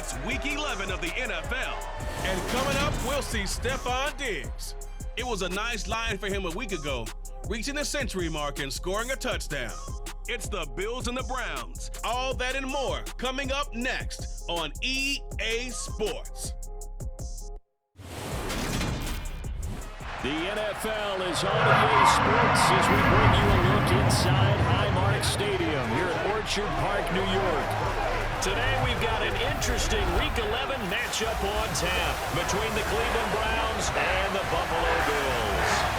It's Week 11 of the NFL. And coming up, we'll see Stephon Diggs. It was a nice line for him a week ago, reaching the century mark and scoring a touchdown. It's the Bills and the Browns. All that and more coming up next on EA Sports. The NFL is on EA Sports as we bring you a look inside Highmark Stadium here at Orchard Park, New York. Today we've got an interesting Week 11 matchup on tap between the Cleveland Browns and the Buffalo Bills.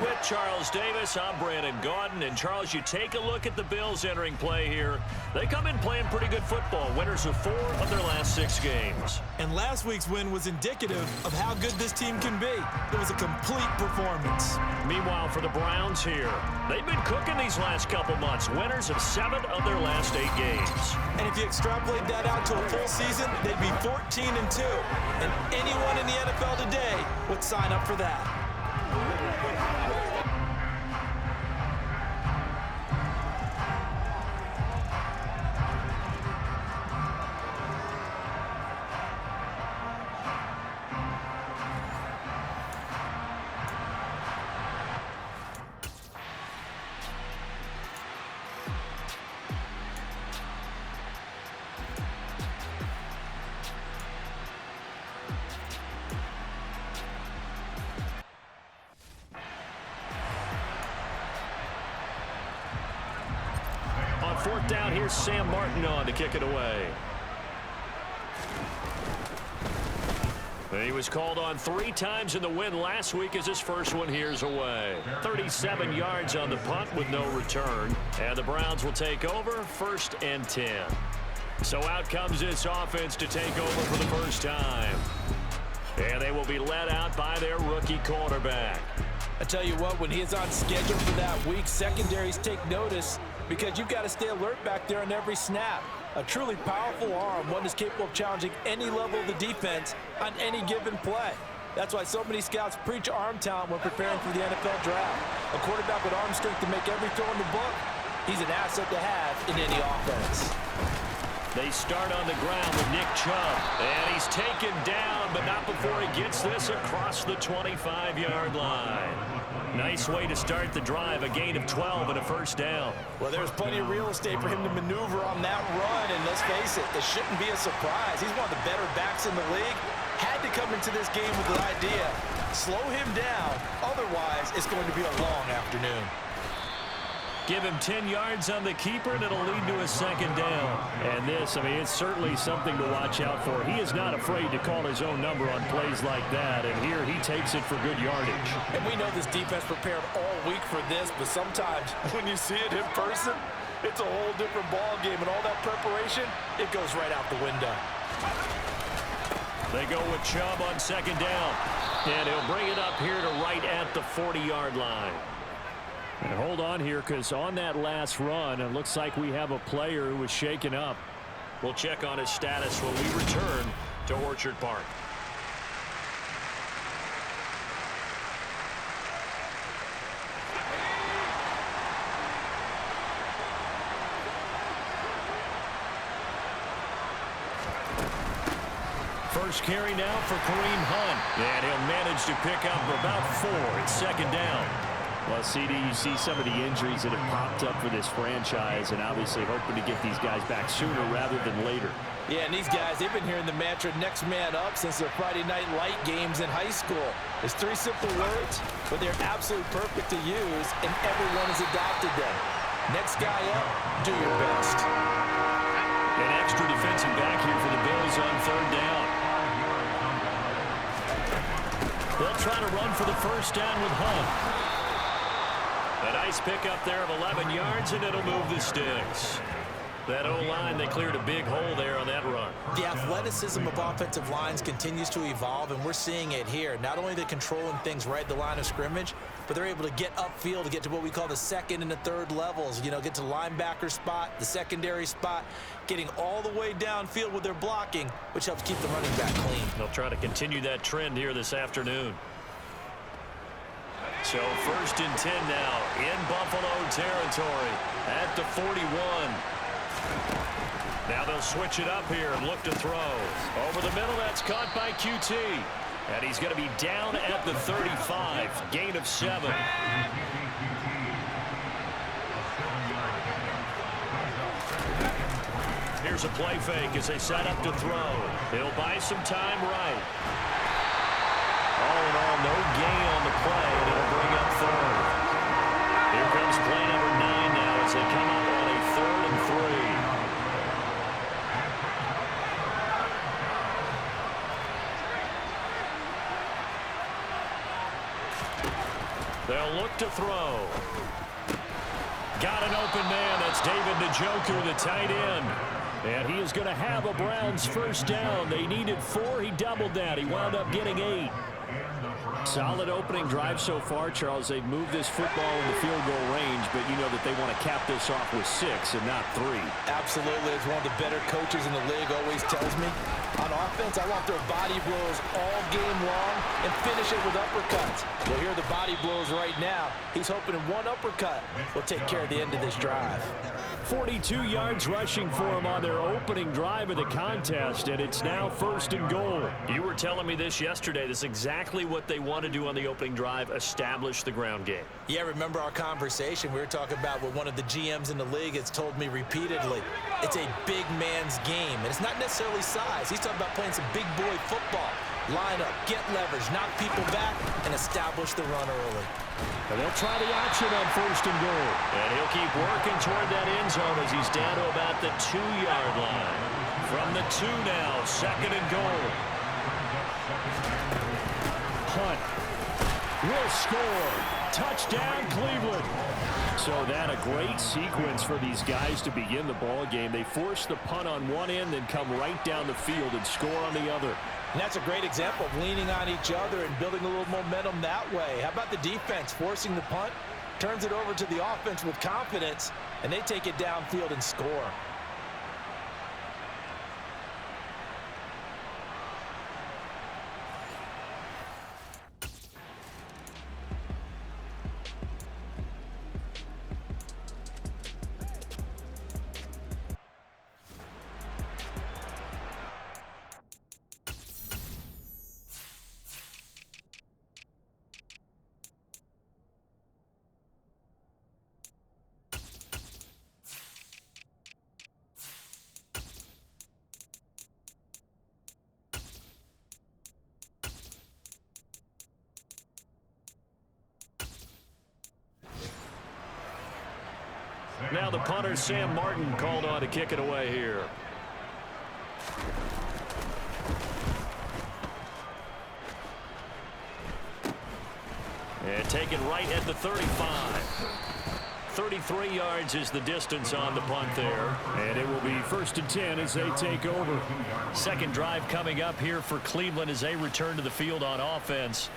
With Charles Davis, I'm Brandon Gaudin. And Charles, you take a look at the Bills entering play here. They come in playing pretty good football, winners of 4 of their last 6 games. And last week's win was indicative of how good this team can be. It was a complete performance. Meanwhile, for the Browns here, they've been cooking these last couple months, winners of 7 of their last 8 games. And if you extrapolate that out to a full season, they'd be 14-2. And anyone in the NFL today would sign up for that. Fourth down, here's Sam Martin on to kick it away. He was called on 3 times in the win last week as his first one here's away. 37 yards on the punt with no return. And the Browns will take over 1st and 10. So out comes this offense to take over for the first time. And they will be led out by their rookie cornerback. I tell you what, when he is on schedule for that week, secondaries take notice because you've got to stay alert back there on every snap. A truly powerful arm, one that's capable of challenging any level of the defense on any given play. That's why so many scouts preach arm talent when preparing for the NFL draft. A quarterback with arm strength to make every throw in the book, he's an asset to have in any offense. They start on the ground with Nick Chubb, and he's taken down, but not before he gets this across the 25-yard line. Nice way to start the drive, a gain of 12 and a first down. Well, there's plenty of real estate for him to maneuver on that run, and let's face it, it shouldn't be a surprise. He's one of the better backs in the league. Had to come into this game with the idea, slow him down, otherwise it's going to be a long afternoon. Give him 10 yards on the keeper, and it'll lead to a second down. And this, I mean, it's certainly something to watch out for. He is not afraid to call his own number on plays like that, and here he takes it for good yardage. And we know this defense prepared all week for this, but sometimes when you see it in person, it's a whole different ball game, and all that preparation, it goes right out the window. They go with Chubb on second down, and he'll bring it up here to right at the 40-yard line. And hold on here, because on that last run, it looks like we have a player who was shaken up. We'll check on his status when we return to Orchard Park. First carry now for Kareem Hunt. And he'll manage to pick up about 4. It's second down. Well, CD, you see some of the injuries that have popped up for this franchise, and obviously hoping to get these guys back sooner rather than later. Yeah, and these guys, they've been hearing the mantra next man up since their Friday night light games in high school. It's 3 simple words, but they're absolutely perfect to use, and everyone has adopted them. Next guy up, do your best. An extra defensive back here for the Bills on third down. They'll try to run for the first down with Hunt. A nice pickup there of 11 yards, and it'll move the sticks. That O-line, they cleared a big hole there on that run. The athleticism of offensive lines continues to evolve, and we're seeing it here. Not only are they controlling things right at the line of scrimmage, but they're able to get upfield to get to what we call the second and the third levels. You know, get to linebacker spot, the secondary spot, getting all the way downfield with their blocking, which helps keep the running back clean. They'll try to continue that trend here this afternoon. So 1st and 10 now in Buffalo territory at the 41. Now they'll switch it up here and look to throw. Over the middle, that's caught by QT. And he's going to be down at the 35. Gain of 7. Here's a play fake as they set up to throw. He'll buy some time right. All in all, no gain on the play, and it'll bring up 3rd. Here comes play number 9 now as they come up on a 3rd and 3. They'll look to throw. Got an open man. That's David Njoku, the tight end. And he is going to have a Browns 1st down. They needed 4. He doubled that. He wound up getting 8. Solid opening drive so far, Charles. They've moved this football in the field goal range, but you know that they want to cap this off with 6 and not 3. Absolutely. As one of the better coaches in the league always tells me, on offense, I want to throw body blows all game long and finish it with uppercuts. Well, here are the body blows right now. He's hoping one uppercut will take care of the end of this drive. 42 yards rushing for him on their opening drive of the contest, and it's now 1st and goal. You were telling me this yesterday. This is exactly what they want to do on the opening drive, establish the ground game. Yeah, remember our conversation? We were talking about what one of the GMs in the league has told me repeatedly. It's a big man's game, and it's not necessarily size. He's talking about playing some big boy football. Line up, get leverage, knock people back, and establish the run early. And they'll try the option on 1st and goal. And he'll keep working toward that end zone as he's down to about the 2-yard line. From the 2 now, 2nd and goal. Hunt will score. Touchdown, Cleveland. So that a great sequence for these guys to begin the ball game. They force the punt on one end, then come right down the field and score on the other. And that's a great example of leaning on each other and building a little momentum that way. How about the defense forcing the punt, turns it over to the offense with confidence, and they take it downfield and score. Now the punter, Sam Martin, called on to kick it away here. And taken right at the 35. 33 yards is the distance on the punt there. And it will be 1st and 10 as they take over. Second drive coming up here for Cleveland as they return to the field on offense.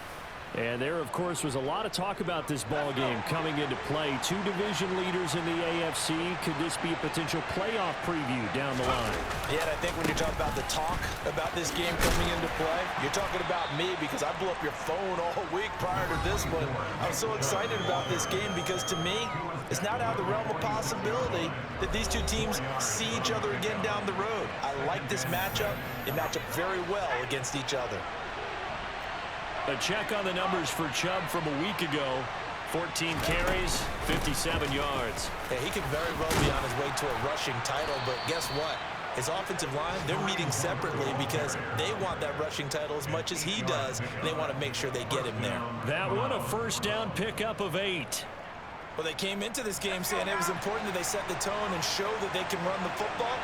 And there, of course, was a lot of talk about this ball game coming into play. 2 division leaders in the AFC. Could this be a potential playoff preview down the line? Yeah, and I think when you're talking about the talk about this game coming into play, you're talking about me because I blew up your phone all week prior to this one. I was so excited about this game because, to me, it's not out of the realm of possibility that these two teams see each other again down the road. I like this matchup. They match up very well against each other. A check on the numbers for Chubb from a week ago. 14 carries, 57 yards. Yeah, he could very well be on his way to a rushing title, but guess what? His offensive line, they're meeting separately because they want that rushing title as much as he does, and they want to make sure they get him there. That one a 1st down pickup of 8. Well, they came into this game saying it was important that they set the tone and show that they can run the football.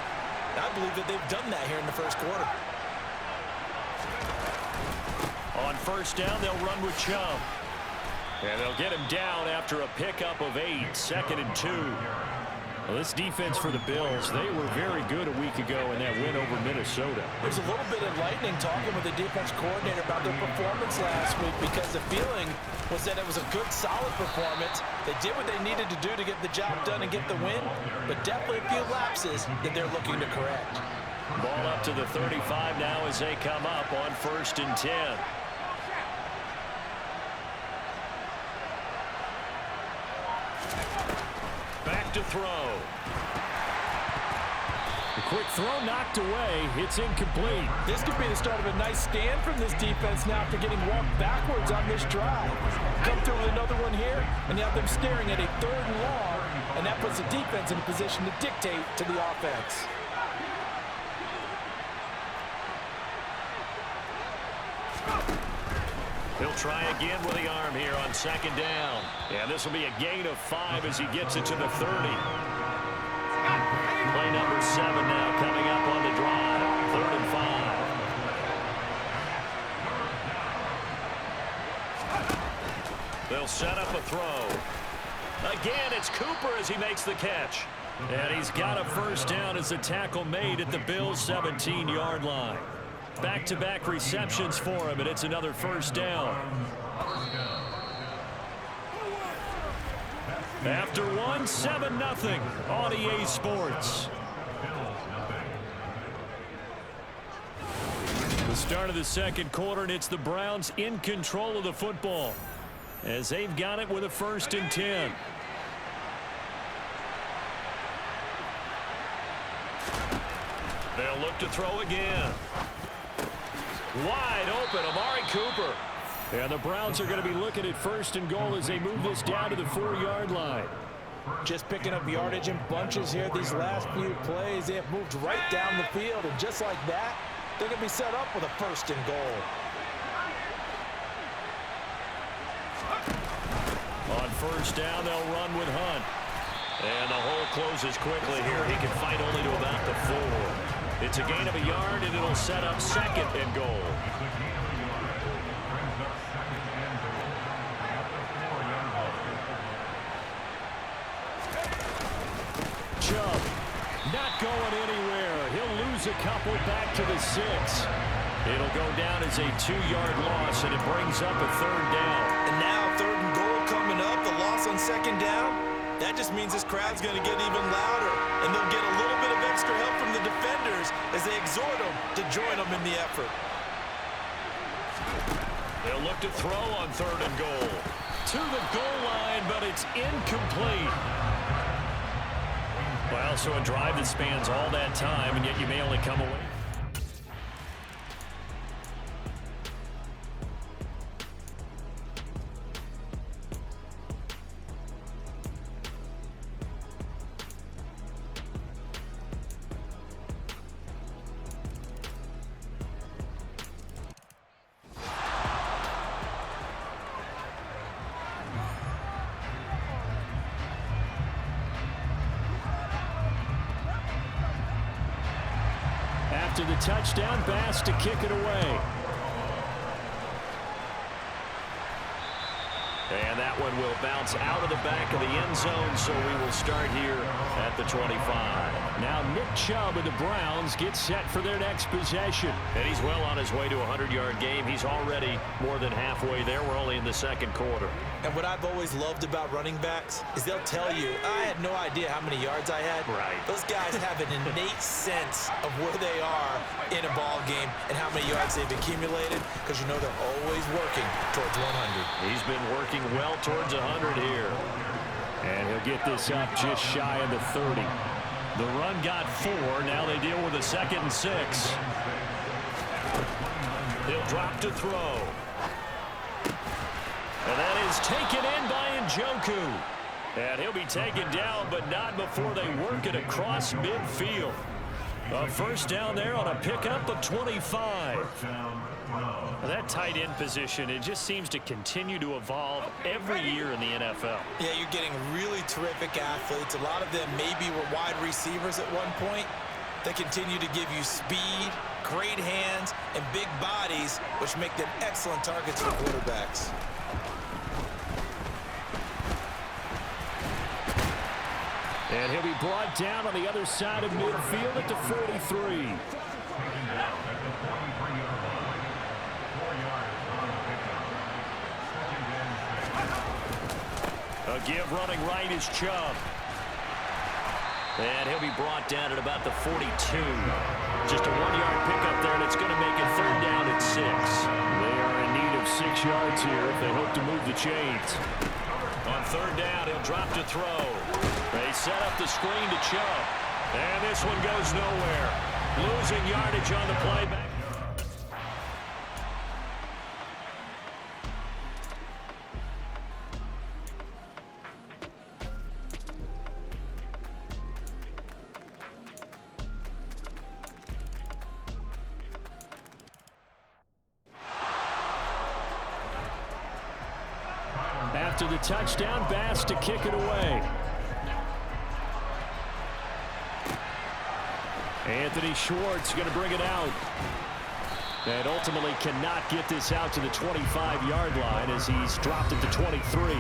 And I believe that they've done that here in the 1st quarter. On 1st down, they'll run with Chubb. And they'll get him down after a pickup of 8, 2nd and 2. Well, this defense for the Bills, they were very good a week ago in that win over Minnesota. There's a little bit of lightning talking with the defense coordinator about their performance last week because the feeling was that it was a good, solid performance. They did what they needed to do to get the job done and get the win, but definitely a few lapses that they're looking to correct. Ball up to the 35 now as they come up on 1st and 10. Back to throw. The quick throw knocked away. It's incomplete. This could be the start of a nice stand from this defense now after getting walked backwards on this drive. Come through with another one here, and you have them staring at a 3rd and long, and that puts the defense in a position to dictate to the offense. He'll try again with the arm here on 2nd down. And this will be a gain of 5 as he gets it to the 30. Play number 7 now coming up on the drive. 3rd and 5. They'll set up a throw. Again, it's Cooper as he makes the catch. And he's got a 1st down as the tackle made at the Bills' 17-yard line. Back-to-back receptions for him, and it's another 1st down. After one, 7-0 on EA Sports. The start of the 2nd quarter, and it's the Browns in control of the football as they've got it with a 1st and 10. They'll look to throw again. Wide open, Amari Cooper. And the Browns are going to be looking at 1st and goal as they move this down to the 4-yard line. Just picking up yardage in bunches here these last few plays. They have moved right down the field, and just like that, they're going to be set up with a 1st and goal. On 1st down, they'll run with Hunt. And the hole closes quickly here. He can fight only to about the 4. It's a gain of a yard, and it'll set up 2nd and goal. Chubb not going anywhere. He'll lose a couple back to the 6. It'll go down as a 2-yard loss, and it brings up a 3rd down. And now 3rd and goal coming up. The loss on 2nd down. That just means this crowd's going to get even louder, and they'll get a little bit of extra help from the defenders as they exhort them to join them in the effort. They'll look to throw on 3rd and goal. To the goal line, but it's incomplete. Well, so a drive that spans all that time, and yet you may only come away. After the touchdown, Bass to kick it away. And that one will bounce out of the back of the end zone, so we will start here at the 25. Now Nick Chubb of the Browns gets set for their next possession. And he's well on his way to a 100-yard game. He's already more than halfway there. We're only in the 2nd quarter. And what I've always loved about running backs is they'll tell you, I had no idea how many yards I had. Right. Those guys have an innate sense of where they are in a ball game and how many yards they've accumulated, because you know they're always working towards 100. He's been working well towards 100 here. And he'll get this up just shy of the 30. The run got 4. Now they deal with a 2nd and 6. He'll drop to throw. And that is taken in by Njoku. And he'll be taken down, but not before they work it across midfield. A 1st down there on a pickup of 25. Well, that tight end position, it just seems to continue to evolve every year in the NFL. Yeah, you're getting really terrific athletes. A lot of them maybe were wide receivers at one point. They continue to give you speed, great hands, and big bodies, which make them excellent targets for quarterbacks. And he'll be brought down on the other side of midfield at the 43. A give running right is Chubb. And he'll be brought down at about the 42. Just a 1-yard pickup there, and it's going to make it 3rd down at 6. They are in need of 6 yards here if they hope to move the chains. On third down, he'll drop to throw. They set up the screen to Chubb. And this one goes nowhere. Losing yardage on the playback. After the touchdown, Bass to kick it away. Anthony Schwartz going to bring it out. And ultimately cannot get this out to the 25-yard line as he's dropped it to 23.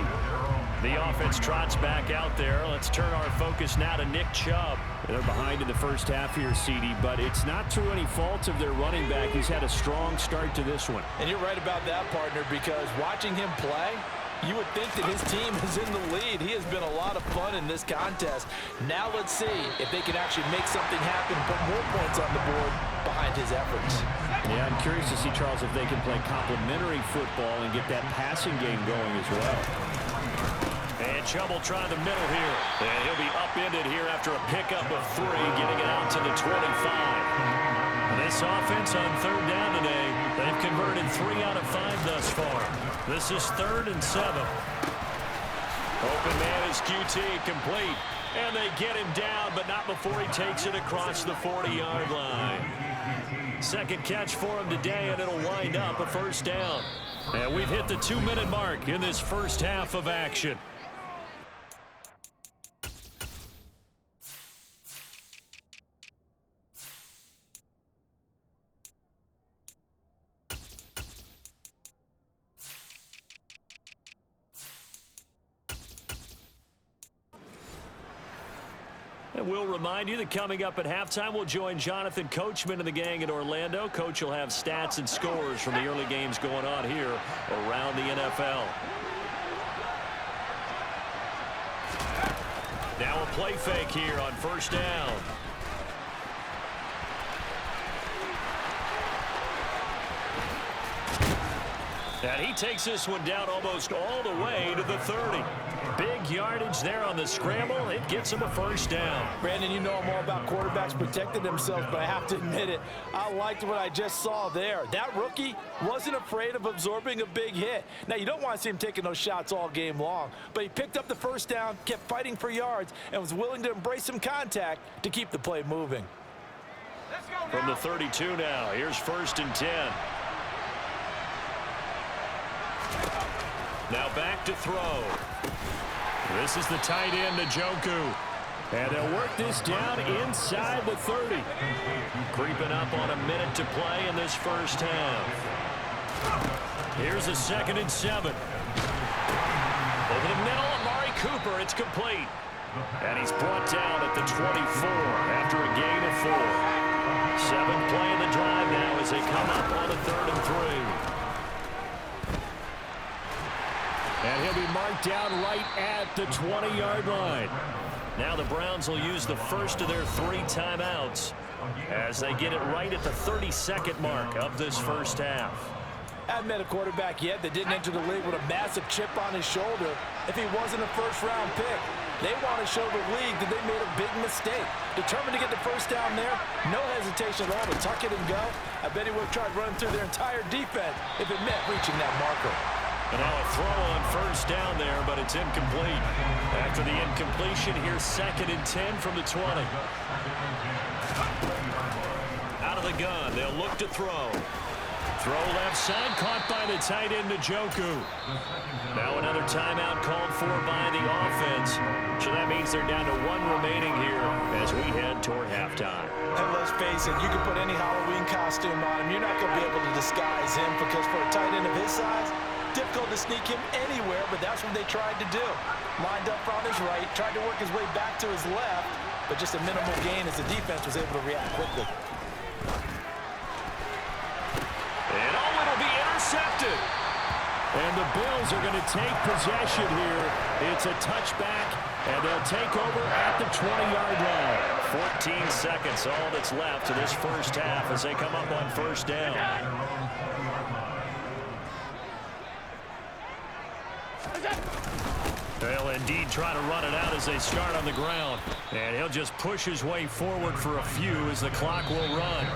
The offense trots back out there. Let's turn our focus now to Nick Chubb. They're behind in the first half here, CD, but it's not through any fault of their running back. He's had a strong start to this one. And you're right about that, partner, because watching him play, you would think that his team is in the lead. He has been a lot of fun in this contest. Now let's see if they can actually make something happen, put more points on the board behind his efforts. Yeah, I'm curious to see, Charles, if they can play complementary football and get that passing game going as well. And Chubb will try the middle here. And he'll be upended here after a pickup of 3, getting it out to the 25. This offense on third down today, they've converted 3 out of 5 thus far. This is 3rd and 7. Open man is QT, complete. And they get him down, but not before he takes it across the 40-yard line. Second catch for him today, and it'll wind up a first down. And we've hit the 2-minute mark in this first half of action. And we'll remind you that coming up at halftime, we'll join Jonathan Coachman and the gang in Orlando. Coach will have stats and scores from the early games going on here around the NFL. Now a play fake here on first down. And he takes this one down almost all the way to the 30. Big yardage there on the scramble. It gets him a first down. Brandon, you know I'm all about quarterbacks protecting themselves, but I have to admit it. I liked what I just saw there. That rookie wasn't afraid of absorbing a big hit. Now, you don't want to see him taking those shots all game long, but he picked up the first down, kept fighting for yards, and was willing to embrace some contact to keep the play moving. From the 32 now, here's 1st and 10. Now back to throw. This is the tight end, Njoku. And they'll work this down inside the 30. Creeping up on a minute to play in this first half. Here's a 2nd and 7. Over the middle, Amari Cooper. It's complete. And he's brought down at the 24 after a gain of 4. 7th play in the drive now as they come up on a 3rd and 3. And he'll be marked down right at the 20-yard line. Now the Browns will use the first of their 3 timeouts as they get it right at the 32nd mark of this first half. I haven't met a quarterback yet that didn't enter the league with a massive chip on his shoulder if he wasn't a first-round pick. They want to show the league that they made a big mistake. Determined to get the first down there, no hesitation at all to tuck it and go. I bet he would have tried running through their entire defense if it meant reaching that marker. And now a throw on first down there, but it's incomplete. After the incompletion, here's 2nd and 10 from the 20. Out of the gun, they'll look to throw. Throw left side, caught by the tight end, Njoku. Now another timeout called for by the offense. So that means they're down to 1 remaining here as we head toward halftime. And let's face it, you can put any Halloween costume on him. You're not going to be able to disguise him because for a tight end of his size, difficult to sneak him anywhere, but that's what they tried to do. Lined up on his right, tried to work his way back to his left, but just a minimal gain as the defense was able to react quickly. And it'll be intercepted. And the Bills are going to take possession here. It's a touchback, and they'll take over at the 20-yard line. 14 seconds, all that's left to this first half as they come up on first down. They'll indeed try to run it out as they start on the ground. And he'll just push his way forward for a few as the clock will run.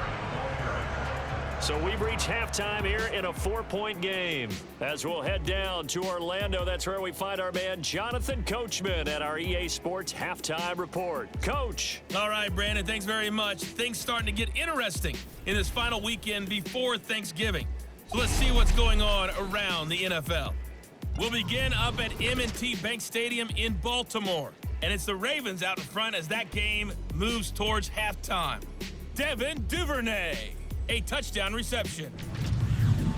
So we've reached halftime here in a 4-point game. As we'll head down to Orlando, that's where we find our man Jonathan Coachman at our EA Sports Halftime Report. Coach. All right, Brandon, thanks very much. Things starting to get interesting in this final weekend before Thanksgiving. So let's see what's going on around the NFL. We'll begin up at M&T Bank Stadium in Baltimore. And it's the Ravens out in front as that game moves towards halftime. Devin Duvernay, a touchdown reception.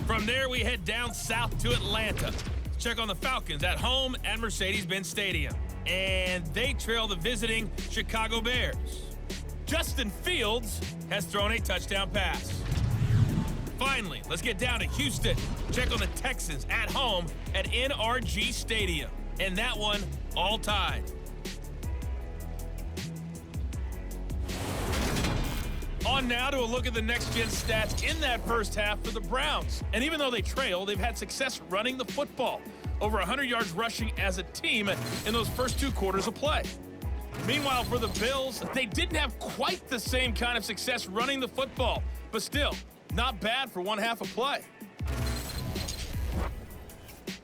From there, we head down south to Atlanta. Check on the Falcons at home at Mercedes-Benz Stadium. And they trail the visiting Chicago Bears. Justin Fields has thrown a touchdown pass. Finally, let's get down to Houston. Check on the Texans at home at NRG Stadium. And that one all tied. On now to a look at the next-gen stats in that first half for the Browns. And even though they trail, they've had success running the football. Over 100 yards rushing as a team in those first 2 quarters of play. Meanwhile, for the Bills, they didn't have quite the same kind of success running the football. But still, not bad for one half of play.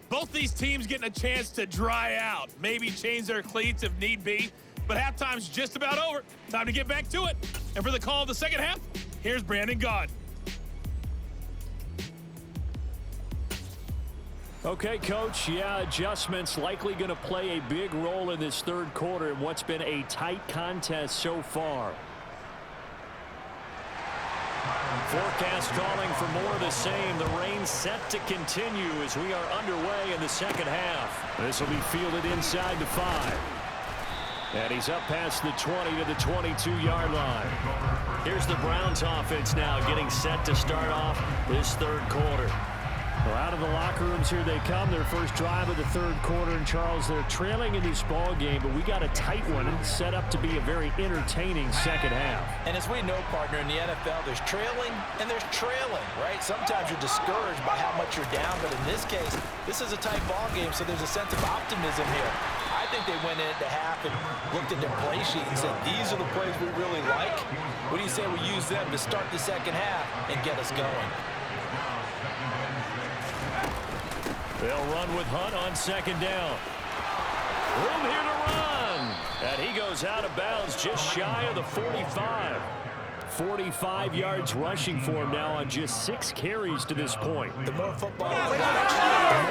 Both these teams getting a chance to dry out. Maybe change their cleats if need be. But halftime's just about over. Time to get back to it. And for the call of the second half, here's Brandon Gaudin. Okay, Coach. Yeah, adjustments likely going to play a big role in this third quarter in what's been a tight contest so far. Forecast calling for more of the same. The rain set to continue as we are underway in the second half. This will be fielded inside the 5. And he's up past the 20 to the 22-yard line. Here's the Browns offense now getting set to start off this third quarter. Well, out of the locker rooms here they come. Their first drive of the third quarter. And, Charles, they're trailing in this ball game, but we got a tight one set up to be a very entertaining second half. And as we know, partner, in the NFL, there's trailing and there's trailing, right? Sometimes you're discouraged by how much you're down, but in this case, this is a tight ball game, so there's a sense of optimism here. I think they went into half and looked at their play sheet and said, these are the plays we really like. What do you say we use them to start the second half and get us going? They'll run with Hunt on second down. Room here to run. And he goes out of bounds just shy of the 45. 45 yards rushing for him now on just 6 carries to this point. The more football I watch, the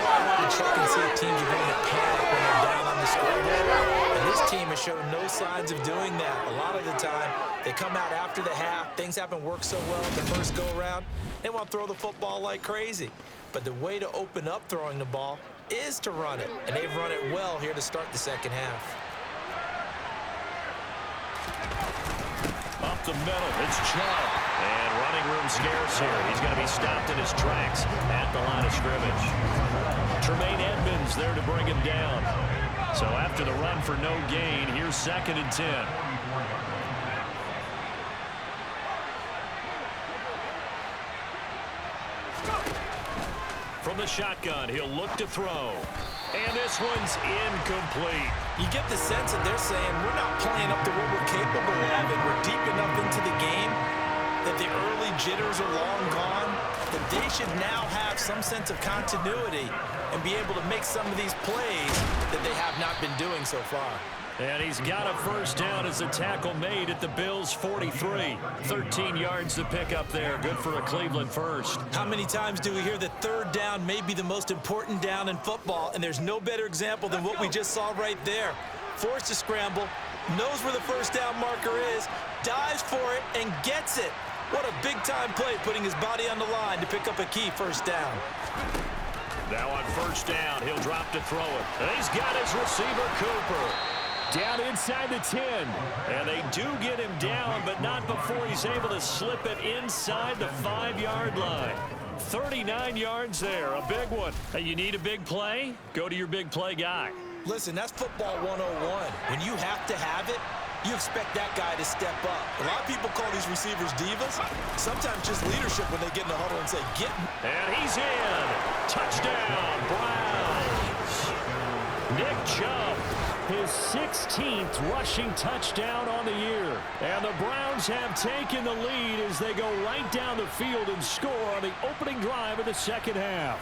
more I want to check and see if teams are going to panic when they're down on the scoreboard. And this team has shown no signs of doing that. A lot of the time, they come out after the half. Things haven't worked so well the first go-around. They want to throw the football like crazy. But the way to open up throwing the ball is to run it. And they've run it well here to start the second half. Up the middle, it's Chubb. And running room scarce here. He's going to be stopped in his tracks at the line of scrimmage. Tremaine Edmonds there to bring him down. So after the run for no gain, here's 2nd and 10. From the shotgun, he'll look to throw. And this one's incomplete. You get the sense that they're saying we're not playing up to what we're capable of, and we're deep enough into the game that the early jitters are long gone, that they should now have some sense of continuity and be able to make some of these plays that they have not been doing so far. And he's got a first down as the tackle made at the Bills' 43. 13 yards to pick up there. Good for a Cleveland first. How many times do we hear that third down may be the most important down in football, and there's no better example than what we just saw right there. Forced to scramble, knows where the first down marker is, dives for it, and gets it. What a big-time play, putting his body on the line to pick up a key first down. Now on first down, he'll drop to throw it. And he's got his receiver, Cooper. Down inside the 10. And they do get him down, but not before he's able to slip it inside the 5-yard line. 39 yards there, a big one. Hey, you need a big play? Go to your big play guy. Listen, that's football 101. When you have to have it, you expect that guy to step up. A lot of people call these receivers divas. Sometimes just leadership when they get in the huddle and say, get him. And he's in. Touchdown, Browns. Nick Chubb. His 16th rushing touchdown on the year. And the Browns have taken the lead as they go right down the field and score on the opening drive of the second half.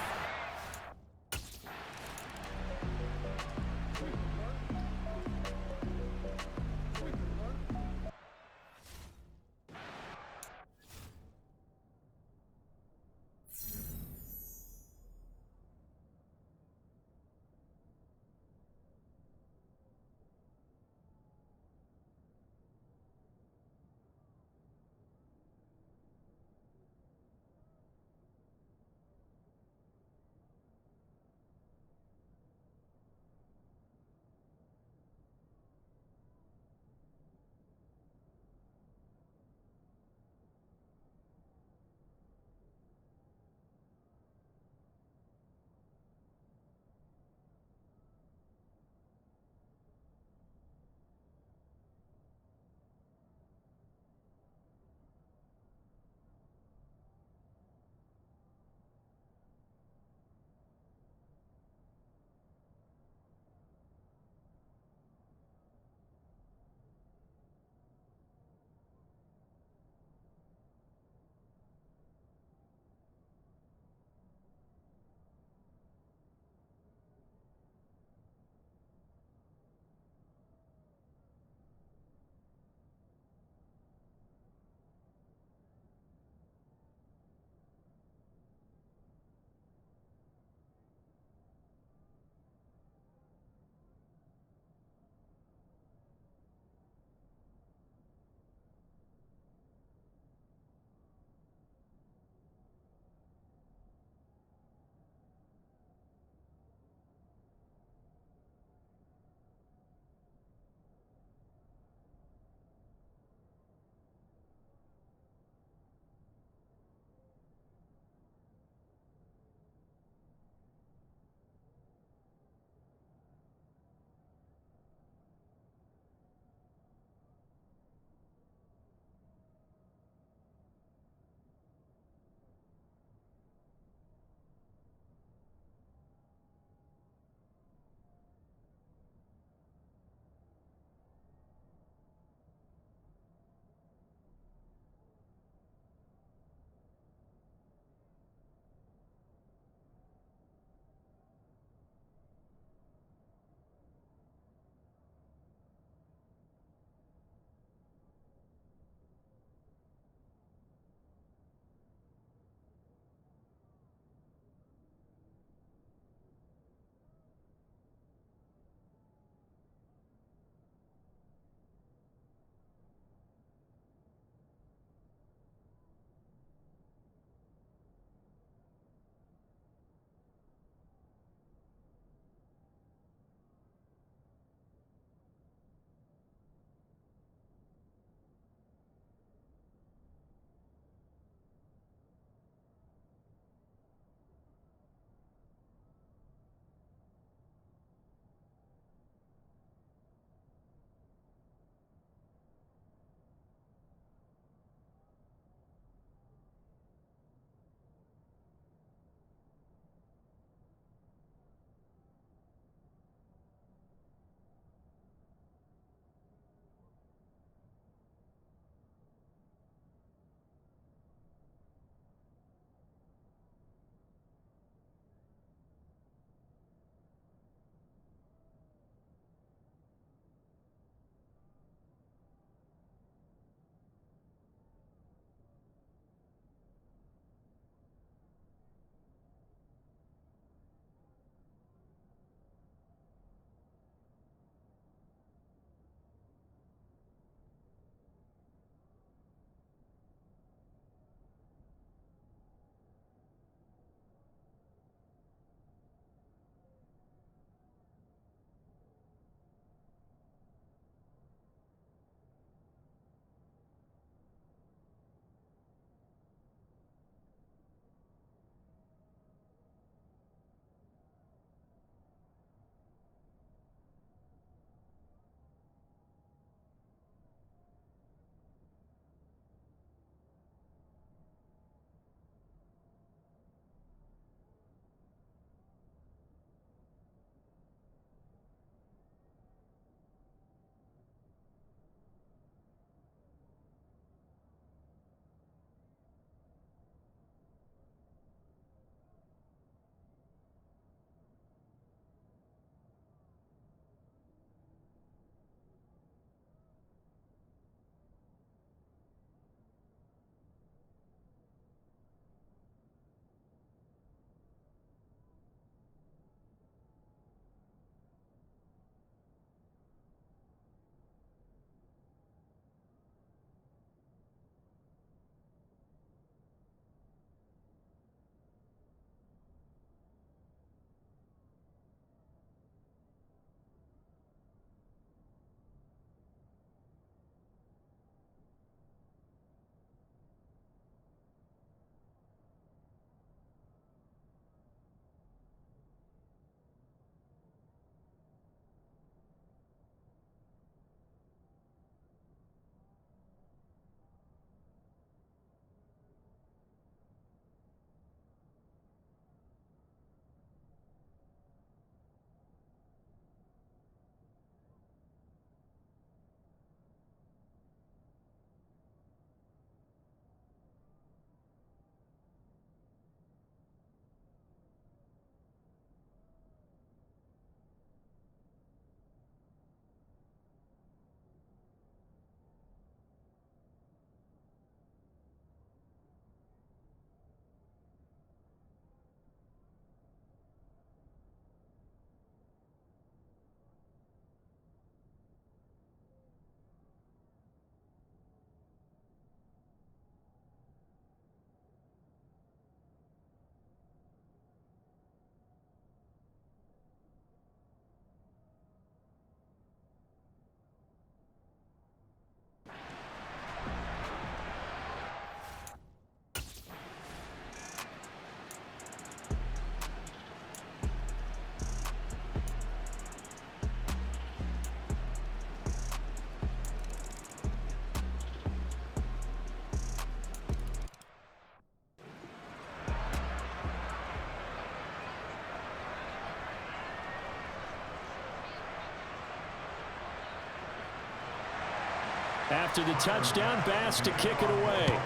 After the touchdown, Bass to kick it away.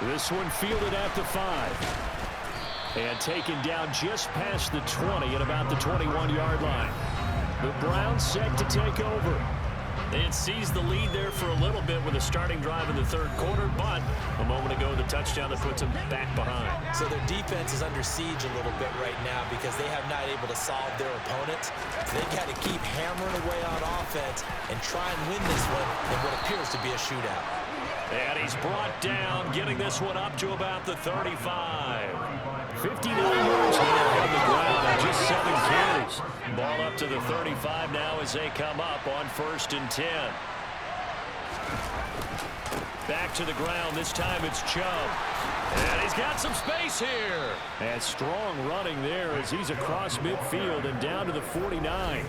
This one fielded at the 5. And taken down just past the 20 at about the 21-yard line. The Browns set to take over. They had seized the lead there for a little bit with a starting drive in the third quarter, but a moment ago the touchdown that puts them back behind. So their defense is under siege a little bit right now because they have not able to solve their opponents. They've got to keep hammering away on offense and try and win this one in what appears to be a shootout. And he's brought down, getting this one up to about the 35. 59 yards now on the ground on just 7 carries. Ball up to the 35 now as they come up on 1st and 10. Back to the ground. This time it's Chubb. And he's got some space here. And strong running there as he's across midfield and down to the 49.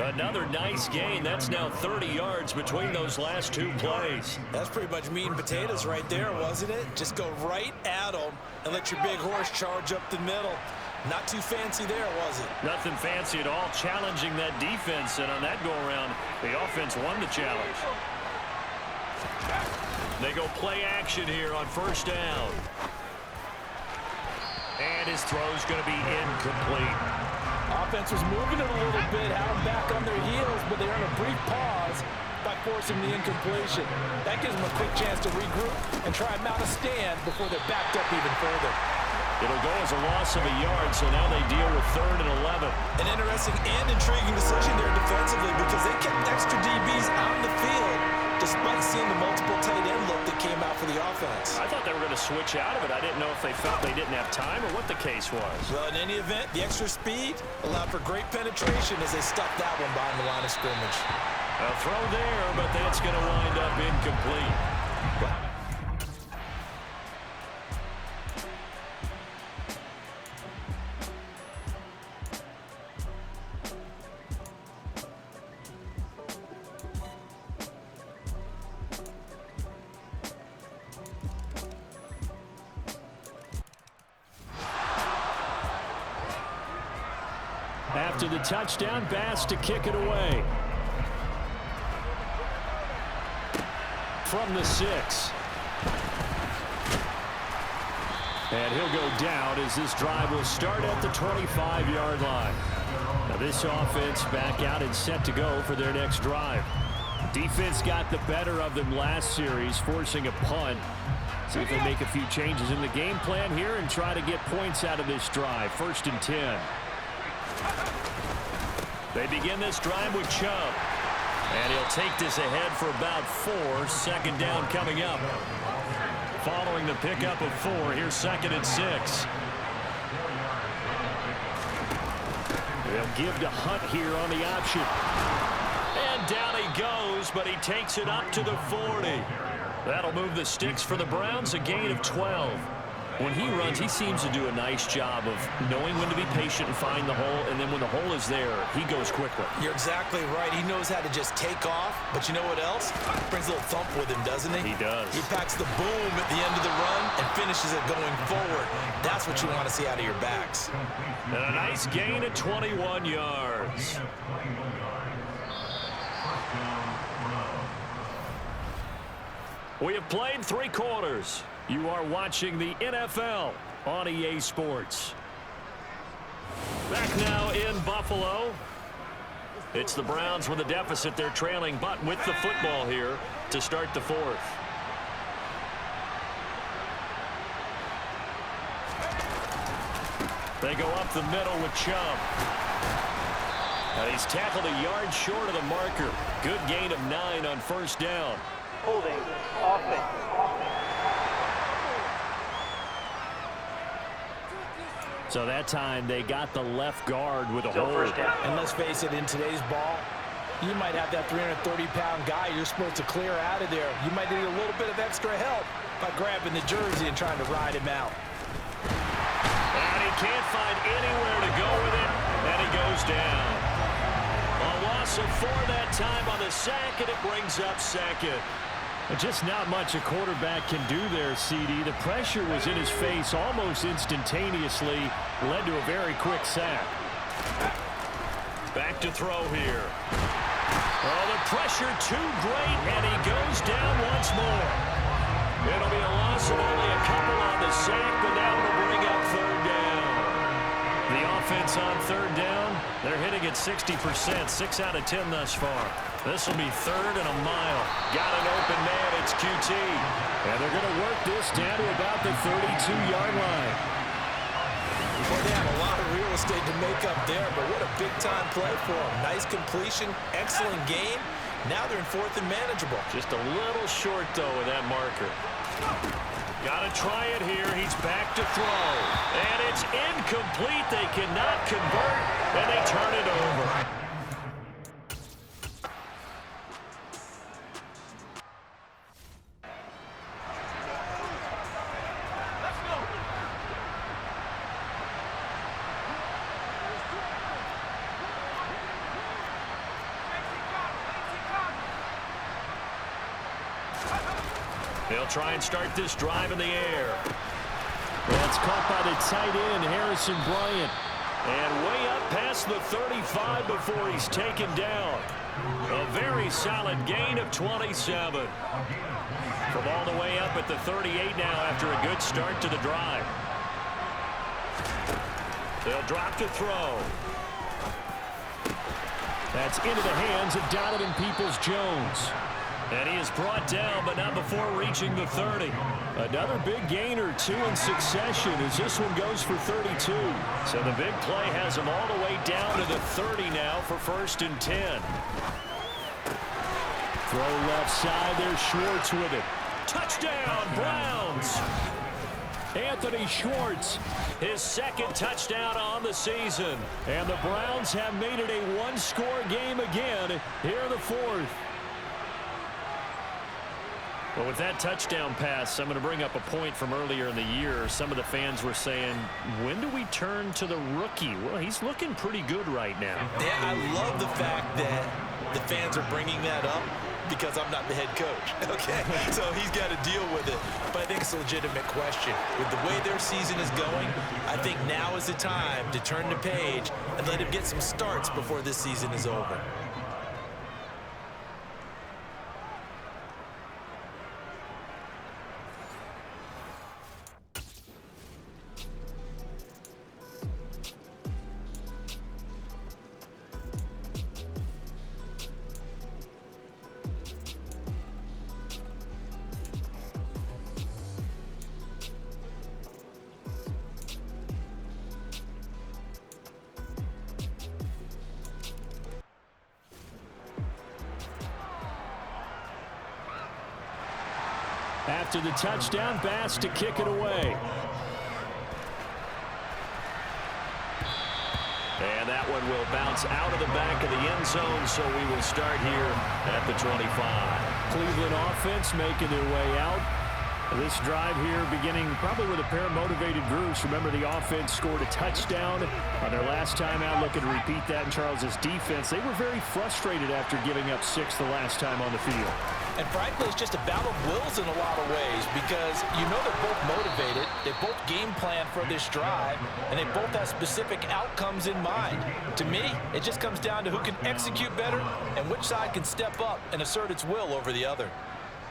Another nice gain. That's now 30 yards between those last 2 plays. That's pretty much meat and potatoes right there, wasn't it? Just go right at them and let your big horse charge up the middle. Not too fancy there, was it? Nothing fancy at all. Challenging that defense, and on that go-around, the offense won the challenge. They go play action here on 1st down. And his throw's going to be incomplete. Offense was moving it a little bit, had them back on their heels, but they're on a brief pause by forcing the incompletion. That gives them a quick chance to regroup and try and mount a stand before they're backed up even further. It'll go as a loss of a yard, so now they deal with 3rd and 11. An interesting and intriguing decision there defensively because they kept extra DBs on the field despite seeing the multiple tight end look that came out for the offense. I thought they were going to switch out of it. I didn't know if they felt they didn't have time or what the case was. Well, in any event, the extra speed allowed for great penetration as they stuck that one behind the line of scrimmage. A throw there, but that's going to wind up incomplete. After the touchdown, Bass to kick it away. From the 6. And he'll go down as this drive will start at the 25-yard line. Now this offense back out and set to go for their next drive. Defense got the better of them last series, forcing a punt. See if they make a few changes in the game plan here and try to get points out of this drive. 1st and 10. They begin this drive with Chubb. And he'll take this ahead for about 4. 2nd down coming up. Following the pickup of 4, here's 2nd and 6. They'll give to Hunt here on the option. And down he goes, but he takes it up to the 40. That'll move the sticks for the Browns, a gain of 12. When he runs, he seems to do a nice job of knowing when to be patient and find the hole, and then when the hole is there, he goes quickly. You're exactly right. He knows how to just take off, but you know what else? Brings a little thump with him, doesn't he? He does. He packs the boom at the end of the run and finishes it going forward. That's what you want to see out of your backs. And a nice gain of 21 yards. We have played 3 quarters. You are watching the NFL on EA Sports. Back now in Buffalo. It's the Browns with a deficit. They're trailing, but with the football here to start the 4th. They go up the middle with Chubb. And he's tackled a yard short of the marker. Good gain of 9 on 1st down. Holding offense. So that time they got the left guard with a hold. And let's face it, in today's ball, you might have that 330-pound guy you're supposed to clear out of there. You might need a little bit of extra help by grabbing the jersey and trying to ride him out. And he can't find anywhere to go with it, and he goes down. A loss of 4 that time on the sack, and it brings up 2nd. Just not much a quarterback can do there, CD. The pressure was in his face almost instantaneously, led to a very quick sack. Back to throw here. Oh, the pressure too great, and he goes down once more. It'll be a loss of only a couple on the sack, but that will bring up third down. The offense on third down, they're hitting at 60%, 6 out of 10 thus far. This will be third and a mile. Got an open man, it's QT. And they're going to work this down to about the 32-yard line. Well, they have a lot of real estate to make up there, but what a big-time play for them. Nice completion, excellent game. Now they're in fourth and manageable. Just a little short, though, with that marker. Got to try it here. He's back to throw. And it's incomplete. They cannot convert, and they turn it over. They'll try and start this drive in the air. That's caught by the tight end, Harrison Bryant. And way up past the 35 before he's taken down. A very solid gain of 27. From all the way up at the 38 now after a good start to the drive. They'll drop to throw. That's into the hands of Donovan Peoples-Jones. And he is brought down, but not before reaching the 30. Another big gain or two in succession as this one goes for 32. So the big play has him all the way down to the 30 now for 1st and 10. Throw left side, there's Schwartz with it. Touchdown, Browns! Anthony Schwartz. His 2nd touchdown on the season. And the Browns have made it a one-score game again here in the 4th. Well, with that touchdown pass, I'm going to bring up a point from earlier in the year. Some of the fans were saying, when do we turn to the rookie? Well, he's looking pretty good right now. Yeah, I love the fact that the fans are bringing that up because I'm not the head coach, okay? So he's got to deal with it. But I think it's a legitimate question. With the way their season is going, I think now is the time to turn the page and let him get some starts before this season is over. After the touchdown, Bass to kick it away. And that one will bounce out of the back of the end zone, so we will start here at the 25. Cleveland offense making their way out. This drive here beginning probably with a pair of motivated groups. Remember, the offense scored a touchdown on their last time out. Looking to repeat that in Charles's defense. They were very frustrated after giving up 6 the last time on the field. And frankly, it's just a battle of wills in a lot of ways because you know they're both motivated, they both game plan for this drive, and they both have specific outcomes in mind. To me, it just comes down to who can execute better and which side can step up and assert its will over the other.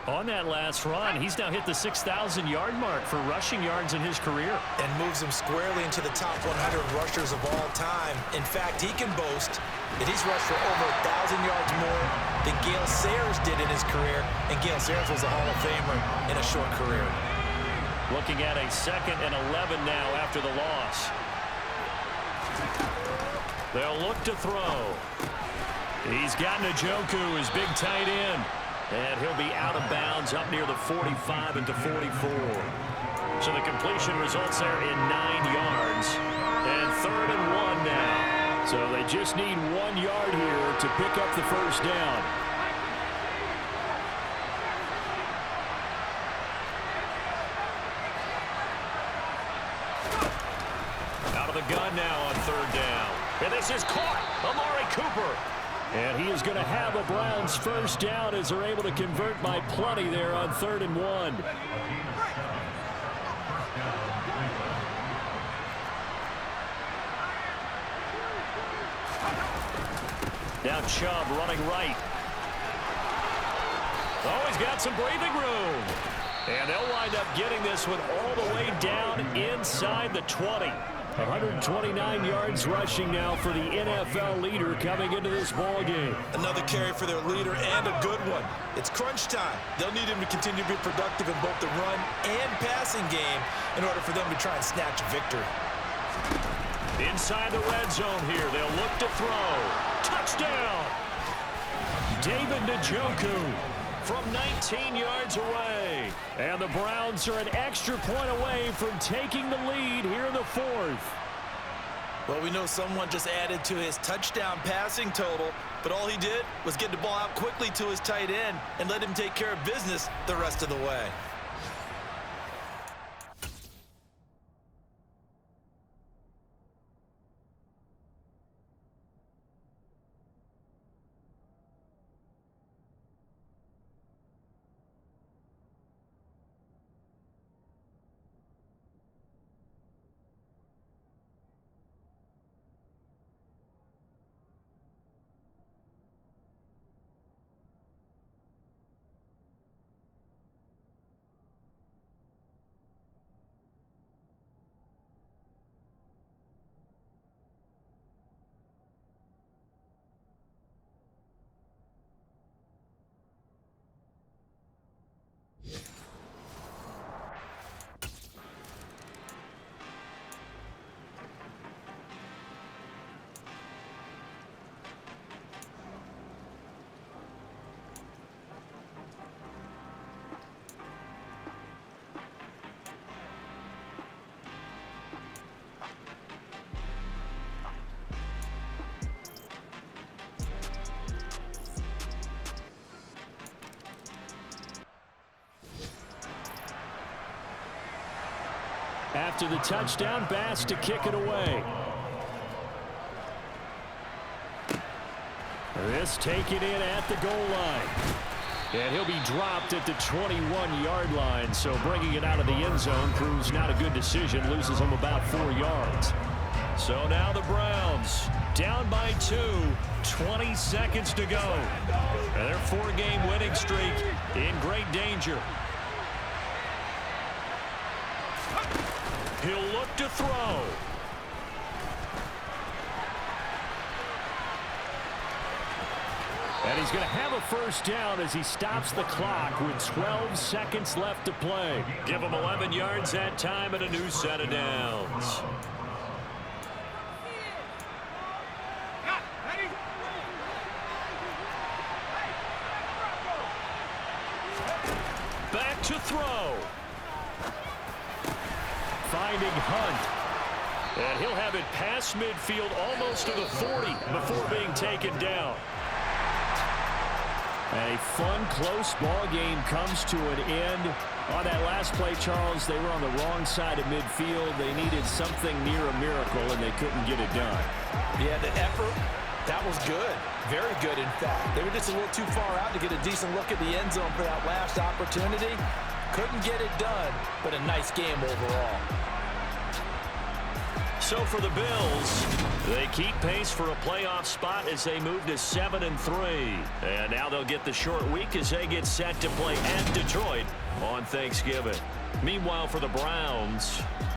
On that last run, he's now hit the 6,000-yard mark for rushing yards in his career. And moves him squarely into the top 100 rushers of all time. In fact, he can boast that he's rushed for over 1,000 yards more than Gale Sayers did in his career. And Gale Sayers was a Hall of Famer in a short career. Looking at a 2nd and 11 now after the loss. They'll look to throw. He's got Njoku, his big tight end. And he'll be out of bounds up near the 45 into 44. So the completion results there in 9 yards. And 3rd and 1 now. So they just need 1 yard here to pick up the first down. Out of the gun now on 3rd down. And this is caught. Amari Cooper. And he is going to have a Browns first down as they're able to convert by plenty there on 3rd and 1. Now Chubb running right. Oh, he's got some breathing room. And they'll wind up getting this one all the way down inside the 20. 129 yards rushing now for the NFL leader coming into this ball game. Another carry for their leader and a good one. It's crunch time. They'll need him to continue to be productive in both the run and passing game in order for them to try and snatch a victory. Inside the red zone here, they'll look to throw. Touchdown! David Njoku from 19 yards away. And the Browns are an extra point away from taking the lead here in the fourth. Well, we know someone just added to his touchdown passing total, but all he did was get the ball out quickly to his tight end and let him take care of business the rest of the way. After the touchdown, Bass to kick it away. This taken in at the goal line. And he'll be dropped at the 21-yard line, so bringing it out of the end zone proves not a good decision, loses him about 4 yards. So now the Browns down by 2, 20 seconds to go. And their 4-game winning streak in great danger. He'll look to throw. And he's going to have a first down as he stops the clock with 12 seconds left to play. Give him 11 yards that time and a new set of downs. Back to throw. Finding Hunt. And he'll have it past midfield almost to the 40 before being taken down. A fun, close ball game comes to an end. On that last play, Charles, they were on the wrong side of midfield. They needed something near a miracle, and they couldn't get it done. Yeah, the effort, that was good. Very good, in fact. They were just a little too far out to get a decent look at the end zone for that last opportunity. Couldn't get it done, but a nice game overall. So for the Bills, they keep pace for a playoff spot as they move to 7-3. And now they'll get the short week as they get set to play at Detroit on Thanksgiving. Meanwhile, for the Browns,